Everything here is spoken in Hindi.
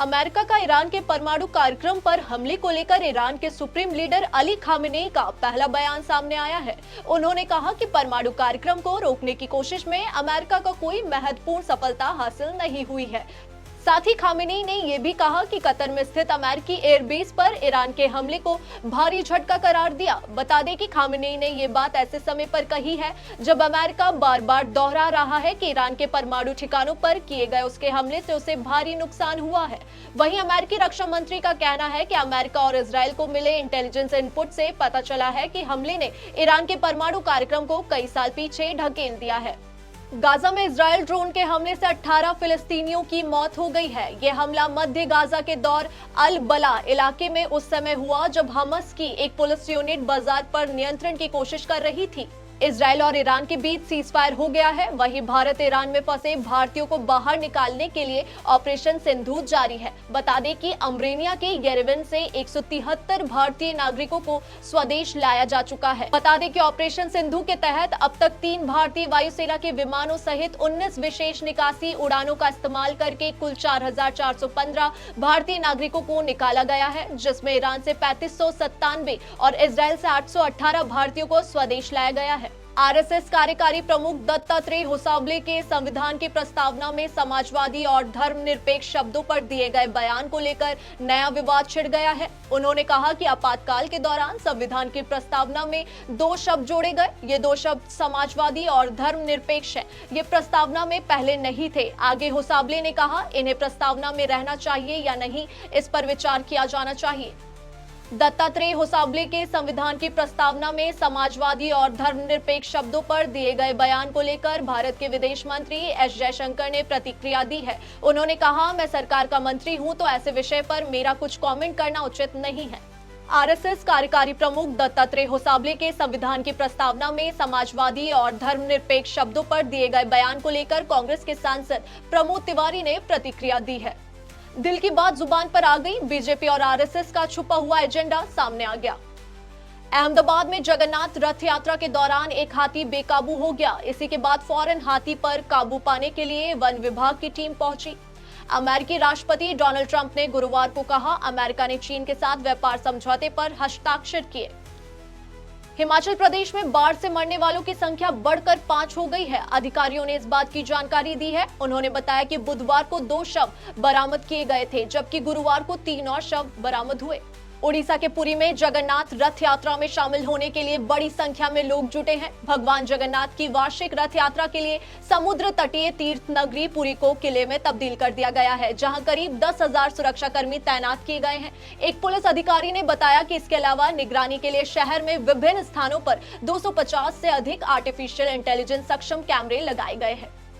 अमेरिका का ईरान के परमाणु कार्यक्रम पर हमले को लेकर ईरान के सुप्रीम लीडर अली खामेनेई का पहला बयान सामने आया है। उन्होंने कहा कि परमाणु कार्यक्रम को रोकने की कोशिश में अमेरिका को कोई महत्वपूर्ण सफलता हासिल नहीं हुई है। साथ ही खामेनेई ने यह भी कहा कि कतर में स्थित अमेरिकी एयरबेस पर ईरान के हमले को भारी झटका करार दिया। बता दें कि खामेनेई ने यह बात ऐसे समय पर कही है जब अमेरिका बार बार दोहरा रहा है कि ईरान के परमाणु ठिकानों पर किए गए उसके हमले से उसे भारी नुकसान हुआ है। वहीं अमेरिकी रक्षा मंत्री का कहना है कि अमेरिका और इजरायल को मिले इंटेलिजेंस इनपुट से पता चला है कि हमले ने ईरान के परमाणु कार्यक्रम को कई साल पीछे ढकेल दिया है। गाजा में इजरायल ड्रोन के हमले से 18 फिलिस्तीनियों की मौत हो गई है। यह हमला मध्य गाजा के दौर अल बला इलाके में उस समय हुआ जब हमास की एक पुलिस यूनिट बाजार पर नियंत्रण की कोशिश कर रही थी। इजरायल और ईरान के बीच सीजफायर हो गया है। वहीं भारत ईरान में फंसे भारतीयों को बाहर निकालने के लिए ऑपरेशन सिंधु जारी है। बता दें कि अर्मेनिया के येरेवन से 173 भारतीय नागरिकों को स्वदेश लाया जा चुका है। बता दें कि ऑपरेशन सिंधु के तहत अब तक 3 भारतीय वायुसेना के विमानों सहित 19 विशेष निकासी उड़ानों का इस्तेमाल करके कुल 4415 भारतीय नागरिकों को निकाला गया है, जिसमें ईरान से 3597 और इजरायल से 818 भारतीयों को स्वदेश लाया गया है। आरएसएस कार्यकारी प्रमुख दत्तात्रेय होसाबले के संविधान की प्रस्तावना में समाजवादी और धर्मनिरपेक्ष शब्दों पर दिए गए बयान को लेकर नया विवाद छिड़ गया है। उन्होंने कहा कि आपातकाल के दौरान संविधान की प्रस्तावना में 2 शब्द जोड़े गए। ये 2 शब्द समाजवादी और धर्मनिरपेक्ष हैं। ये प्रस्तावना में पहले नहीं थे। आगे होसाबले ने कहा, इन्हें प्रस्तावना में रहना चाहिए या नहीं, इस पर विचार किया जाना चाहिए। दत्तात्रेय होसाबले के संविधान की प्रस्तावना में समाजवादी और धर्मनिरपेक्ष शब्दों पर दिए गए बयान को लेकर भारत के विदेश मंत्री एस जयशंकर ने प्रतिक्रिया दी है। उन्होंने कहा, मैं सरकार का मंत्री हूं तो ऐसे विषय पर मेरा कुछ कमेंट करना उचित नहीं है। आरएसएस कार्यकारी प्रमुख दत्तात्रेय होसाबले के संविधान की प्रस्तावना में समाजवादी और धर्मनिरपेक्ष शब्दों पर दिए गए बयान को लेकर कांग्रेस के सांसद प्रमोद तिवारी ने प्रतिक्रिया दी है। दिल की बात जुबान पर आ गई। बीजेपी और आरएसएस का छुपा हुआ एजेंडा सामने आ गया। अहमदाबाद में जगन्नाथ रथ यात्रा के दौरान एक हाथी बेकाबू हो गया। इसी के बाद फौरन हाथी पर काबू पाने के लिए वन विभाग की टीम पहुंची। अमेरिकी राष्ट्रपति डोनाल्ड ट्रंप ने गुरुवार को कहा, अमेरिका ने चीन के साथ व्यापार समझौते पर हस्ताक्षर किए। हिमाचल प्रदेश में बाढ़ से मरने वालों की संख्या बढ़कर 5 हो गई है। अधिकारियों ने इस बात की जानकारी दी है। उन्होंने बताया कि बुधवार को 2 शव बरामद किए गए थे, जबकि गुरुवार को 3 और शव बरामद हुए। उड़ीसा के पुरी में जगन्नाथ रथ यात्रा में शामिल होने के लिए बड़ी संख्या में लोग जुटे हैं। भगवान जगन्नाथ की वार्षिक रथ यात्रा के लिए समुद्र तटीय तीर्थ नगरी पुरी को किले में तब्दील कर दिया गया है, जहां करीब 10,000 सुरक्षाकर्मी तैनात किए गए हैं। एक पुलिस अधिकारी ने बताया कि इसके अलावा निगरानी के लिए शहर में विभिन्न स्थानों पर 250 से अधिक आर्टिफिशियल इंटेलिजेंस सक्षम कैमरे लगाए गए हैं।